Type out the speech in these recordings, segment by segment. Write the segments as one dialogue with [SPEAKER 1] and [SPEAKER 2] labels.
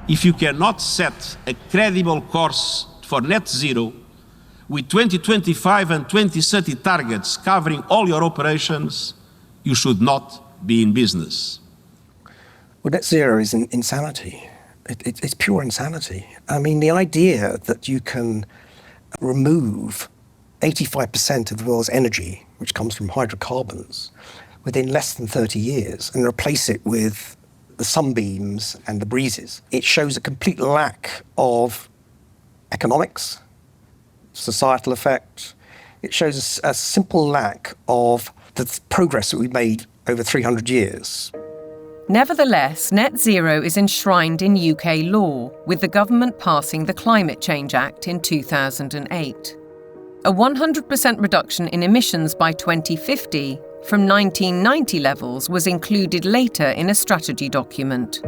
[SPEAKER 1] if you cannot set a credible course for net zero with 2025 and 2030 targets covering all your operations, you should not be in business.
[SPEAKER 2] Well, net zero is insanity. It's pure insanity. I mean, the idea that you can remove 85% of the world's energy, which comes from hydrocarbons, within less than 30 years and replace it with the sunbeams and the breezes, it shows a complete lack of economics, societal effect. It shows a simple lack of the progress that we've made over 300 years.
[SPEAKER 3] Nevertheless, net zero is enshrined in UK law, with the government passing the Climate Change Act in 2008. A 100% reduction in emissions by 2050 from 1990 levels was included later in a strategy document.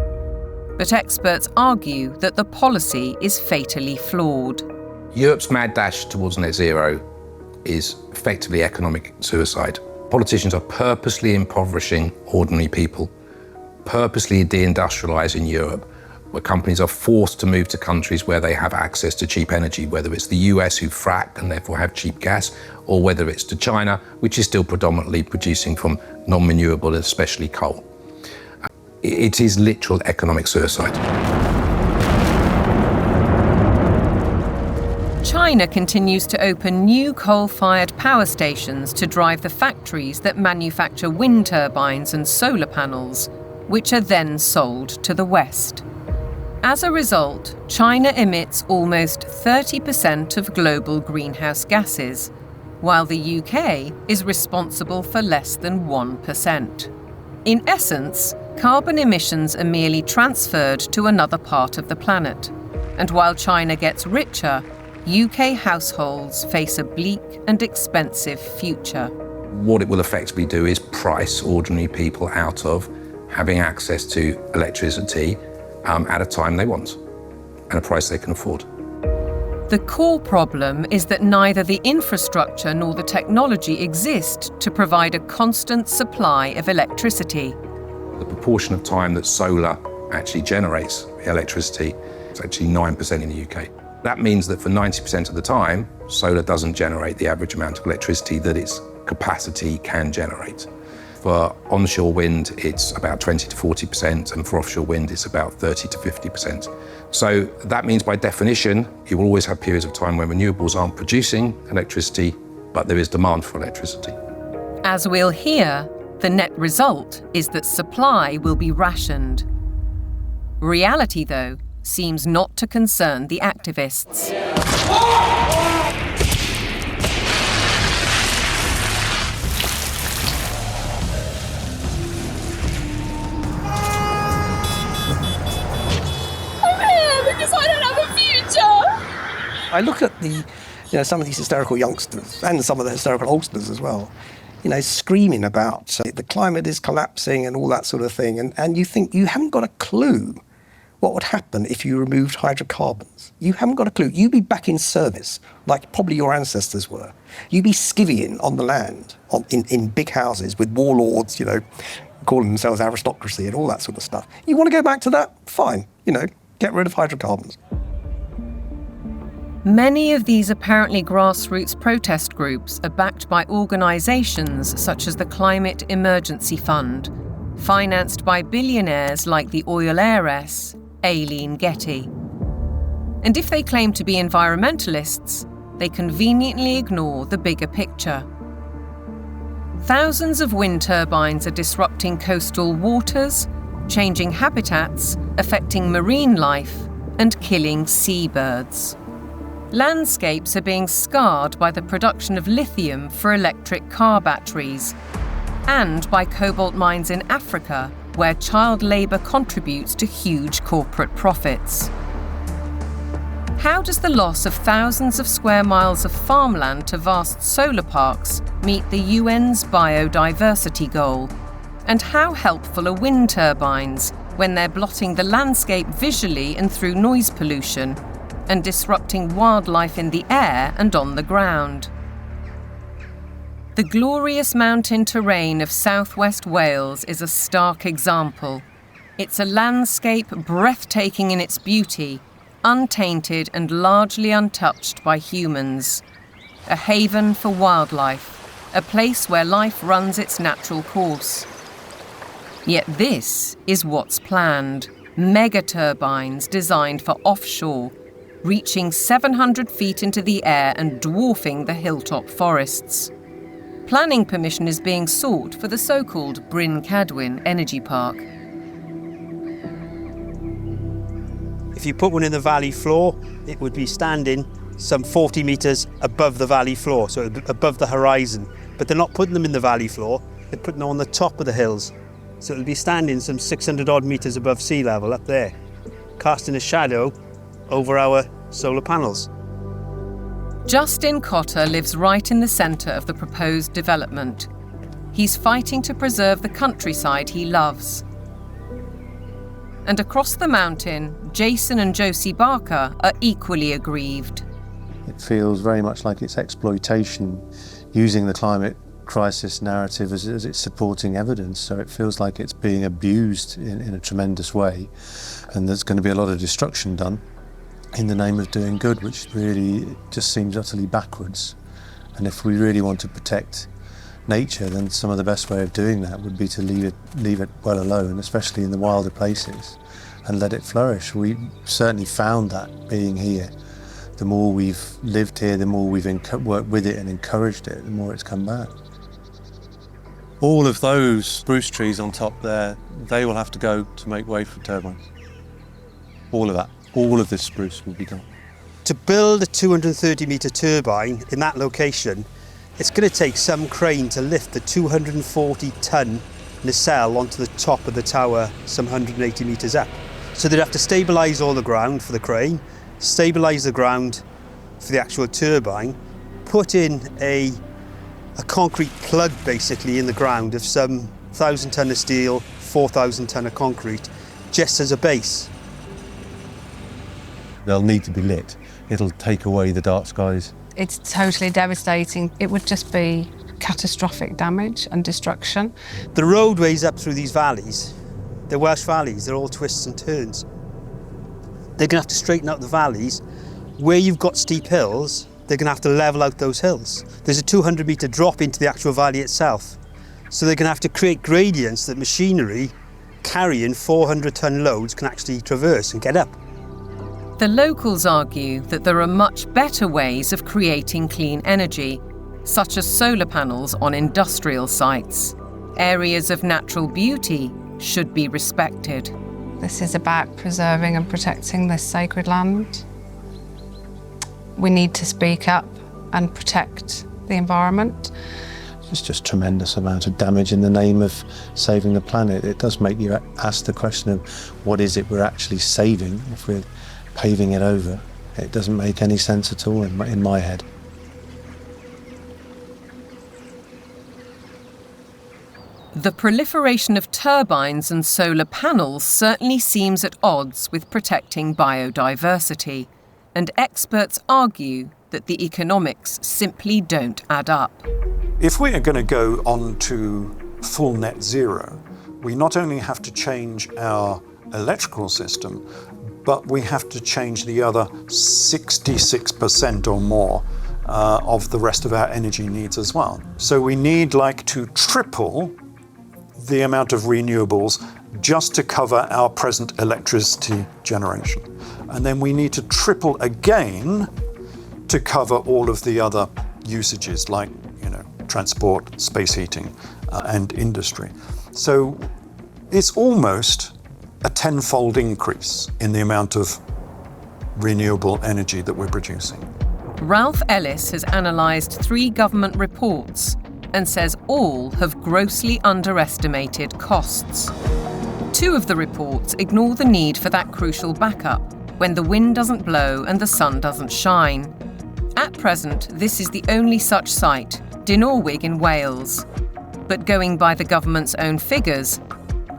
[SPEAKER 3] But experts argue that the policy is fatally flawed.
[SPEAKER 4] Europe's mad dash towards net zero is effectively economic suicide. Politicians are purposely impoverishing ordinary people, purposely de-industrializing Europe, where companies are forced to move to countries where they have access to cheap energy, whether it's the US who frack and therefore have cheap gas, or whether it's to China, which is still predominantly producing from non-renewable, especially coal. It is literal economic suicide.
[SPEAKER 3] China continues to open new coal-fired power stations to drive the factories that manufacture wind turbines and solar panels, which are then sold to the West. As a result, China emits almost 30% of global greenhouse gases, while the UK is responsible for less than 1%. In essence, carbon emissions are merely transferred to another part of the planet. And while China gets richer, UK households face a bleak and expensive future.
[SPEAKER 4] What it will effectively do is price ordinary people out of having access to electricity at a time they want and a price they can afford.
[SPEAKER 3] The core problem is that neither the infrastructure nor the technology exist to provide a constant supply of electricity.
[SPEAKER 4] The proportion of time that solar actually generates electricity is actually 9% in the UK. That means that for 90% of the time, solar doesn't generate the average amount of electricity that its capacity can generate. For onshore wind, it's about 20 to 40%, and for offshore wind, it's about 30 to 50%. So that means, by definition, you will always have periods of time when renewables aren't producing electricity, but there is demand for electricity.
[SPEAKER 3] As we'll hear, the net result is that supply will be rationed. Reality, though, seems not to concern the activists.
[SPEAKER 2] I look at some of these hysterical youngsters and some of the hysterical oldsters as well, screaming about the climate is collapsing and all that sort of thing. And you think you haven't got a clue what would happen if you removed hydrocarbons. You haven't got a clue. You'd be back in service, like probably your ancestors were. You'd be skivvying on the land, in big houses with warlords, calling themselves aristocracy and all that sort of stuff. You want to go back to that? Fine, get rid of hydrocarbons.
[SPEAKER 3] Many of these apparently grassroots protest groups are backed by organisations such as the Climate Emergency Fund, financed by billionaires like the oil heiress, Aileen Getty. And if they claim to be environmentalists, they conveniently ignore the bigger picture. Thousands of wind turbines are disrupting coastal waters, changing habitats, affecting marine life, and killing seabirds. Landscapes are being scarred by the production of lithium for electric car batteries, and by cobalt mines in Africa, where child labour contributes to huge corporate profits. How does the loss of thousands of square miles of farmland to vast solar parks meet the UN's biodiversity goal? And how helpful are wind turbines when they're blotting the landscape visually and through noise pollution, and disrupting wildlife in the air and on the ground? The glorious mountain terrain of southwest Wales is a stark example. It's a landscape breathtaking in its beauty, untainted and largely untouched by humans. A haven for wildlife, a place where life runs its natural course. Yet this is what's planned. Mega turbines designed for offshore, reaching 700 feet into the air and dwarfing the hilltop forests. Planning permission is being sought for the so-called Bryn Cadwyn Energy Park.
[SPEAKER 5] If you put one in the valley floor, it would be standing some 40 metres above the valley floor, so above the horizon. But they're not putting them in the valley floor, they're putting them on the top of the hills. So it'll be standing some 600 odd metres above sea level up there, casting a shadow over our solar panels.
[SPEAKER 3] Justin Cotter lives right in the centre of the proposed development. He's fighting to preserve the countryside he loves. And across the mountain, Jason and Josie Barker are equally aggrieved.
[SPEAKER 6] It feels very much like it's exploitation, using the climate crisis narrative as its supporting evidence. So it feels like it's being abused in a tremendous way, and there's going to be a lot of destruction done in the name of doing good, which really just seems utterly backwards. And if we really want to protect nature, then some of the best way of doing that would be to leave it well alone, especially in the wilder places, and let it flourish. We certainly found that being here. The more we've lived here, the more we've worked with it and encouraged it, the more it's come back. All of those spruce trees on top there, they will have to go to make way for turbines. All of that. All of this spruce will be gone.
[SPEAKER 5] To build a 230-metre turbine in that location, it's going to take some crane to lift the 240-tonne nacelle onto the top of the tower, some 180 metres up. So they'd have to stabilise all the ground for the crane, stabilise the ground for the actual turbine, put in a concrete plug basically in the ground of some 1,000 tonne of steel, 4,000 tonne of concrete, just as a base.
[SPEAKER 6] They'll need to be lit. It'll take away the dark skies.
[SPEAKER 7] It's totally devastating. It would just be catastrophic damage and destruction.
[SPEAKER 5] The roadways up through these valleys, they're Welsh valleys, they're all twists and turns. They're going to have to straighten out the valleys. Where you've got steep hills, they're going to have to level out those hills. There's a 200-metre drop into the actual valley itself. So they're going to have to create gradients that machinery carrying 400-tonne loads can actually traverse and get up.
[SPEAKER 3] The locals argue that there are much better ways of creating clean energy, such as solar panels on industrial sites. Areas of natural beauty should be respected.
[SPEAKER 7] This is about preserving and protecting this sacred land. We need to speak up and protect the environment.
[SPEAKER 6] It's just tremendous amount of damage in the name of saving the planet. It does make you ask the question of what is it we're actually saving if we're paving it over. It doesn't make any sense at all in my head.
[SPEAKER 3] The proliferation of turbines and solar panels certainly seems at odds with protecting biodiversity, and experts argue that the economics simply don't add up.
[SPEAKER 8] If we are going to go on to full net zero, we not only have to change our electrical system, but we have to change the other 66% or more of the rest of our energy needs as well. So we need to triple the amount of renewables just to cover our present electricity generation. And then we need to triple again to cover all of the other usages like, transport, space heating, and industry. So it's almost a tenfold increase in the amount of renewable energy that we're producing.
[SPEAKER 3] Ralph Ellis has analysed 3 government reports and says all have grossly underestimated costs. 2 of the reports ignore the need for that crucial backup when the wind doesn't blow and the sun doesn't shine. At present, this is the only such site, Dinorwig in Wales. But going by the government's own figures,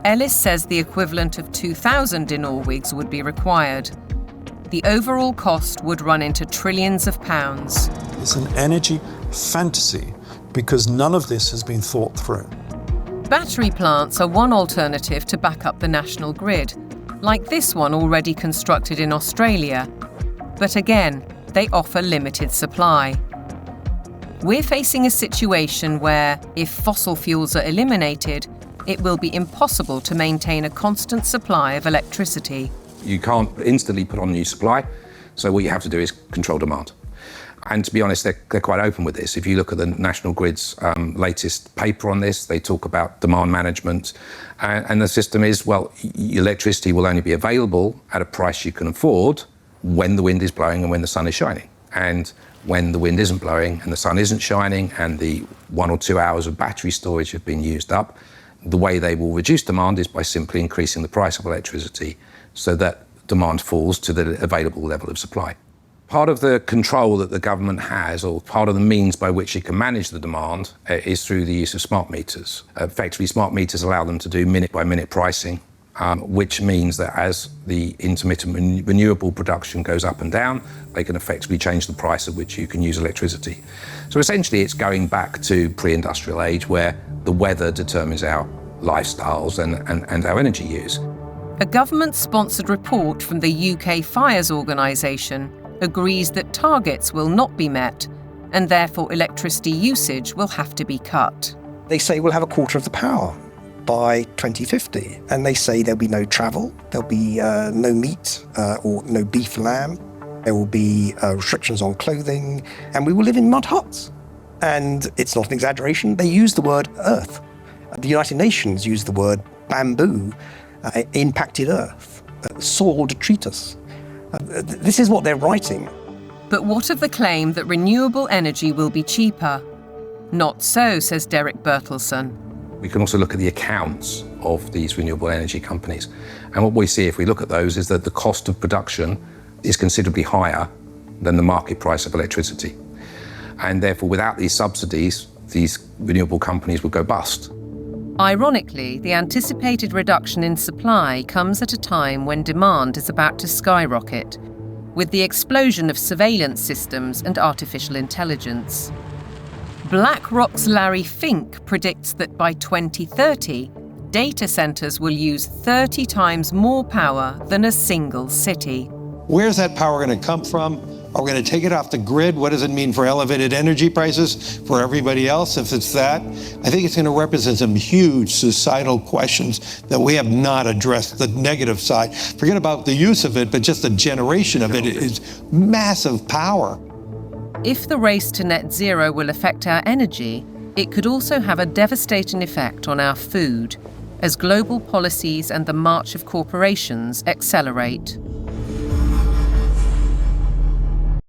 [SPEAKER 3] Ellis says the equivalent of 2,000 Dinorwigs would be required. The overall cost would run into trillions of pounds.
[SPEAKER 8] It's an energy fantasy because none of this has been thought through.
[SPEAKER 3] Battery plants are one alternative to back up the national grid, like this one already constructed in Australia. But again, they offer limited supply. We're facing a situation where, if fossil fuels are eliminated, it will be impossible to maintain a constant supply of electricity.
[SPEAKER 4] You can't instantly put on new supply, so what you have to do is control demand. And to be honest, they're quite open with this. If you look at the National Grid's latest paper on this, they talk about demand management. And the system is, well, electricity will only be available at a price you can afford when the wind is blowing and when the sun is shining. And when the wind isn't blowing and the sun isn't shining and the 1 or 2 hours of battery storage have been used up, the way they will reduce demand is by simply increasing the price of electricity so that demand falls to the available level of supply. Part of the control that the government has, or part of the means by which it can manage the demand, is through the use of smart meters. Effectively, smart meters allow them to do minute-by-minute pricing, which means that as the intermittent renewable production goes up and down, they can effectively change the price at which you can use electricity. So essentially, it's going back to pre-industrial age, where the weather determines our lifestyles and our energy use.
[SPEAKER 3] A government-sponsored report from the UK Fires Organisation agrees that targets will not be met, and therefore electricity usage will have to be cut.
[SPEAKER 2] They say we'll have a quarter of the power by 2050, and they say there'll be no travel, there'll be no meat or no beef lamb, there will be restrictions on clothing, and we will live in mud huts. And it's not an exaggeration, they use the word earth. The United Nations use the word bamboo, impacted earth, soil detritus. This is what they're writing.
[SPEAKER 3] But what of the claim that renewable energy will be cheaper? Not so, says Derek Bertelsen.
[SPEAKER 4] We can also look at the accounts of these renewable energy companies. And what we see if we look at those is that the cost of production is considerably higher than the market price of electricity. And therefore, without these subsidies, these renewable companies would go bust.
[SPEAKER 3] Ironically, the anticipated reduction in supply comes at a time when demand is about to skyrocket, with the explosion of surveillance systems and artificial intelligence. BlackRock's Larry Fink predicts that by 2030, data centers will use 30 times more power than a single city.
[SPEAKER 9] Where's that power going to come from? Are we going to take it off the grid? What does it mean for elevated energy prices for everybody else if it's that? I think it's going to represent some huge societal questions that we have not addressed, the negative side. Forget about the use of it, but just the generation of it is massive power.
[SPEAKER 3] If the race to net zero will affect our energy, it could also have a devastating effect on our food, as global policies and the march of corporations accelerate.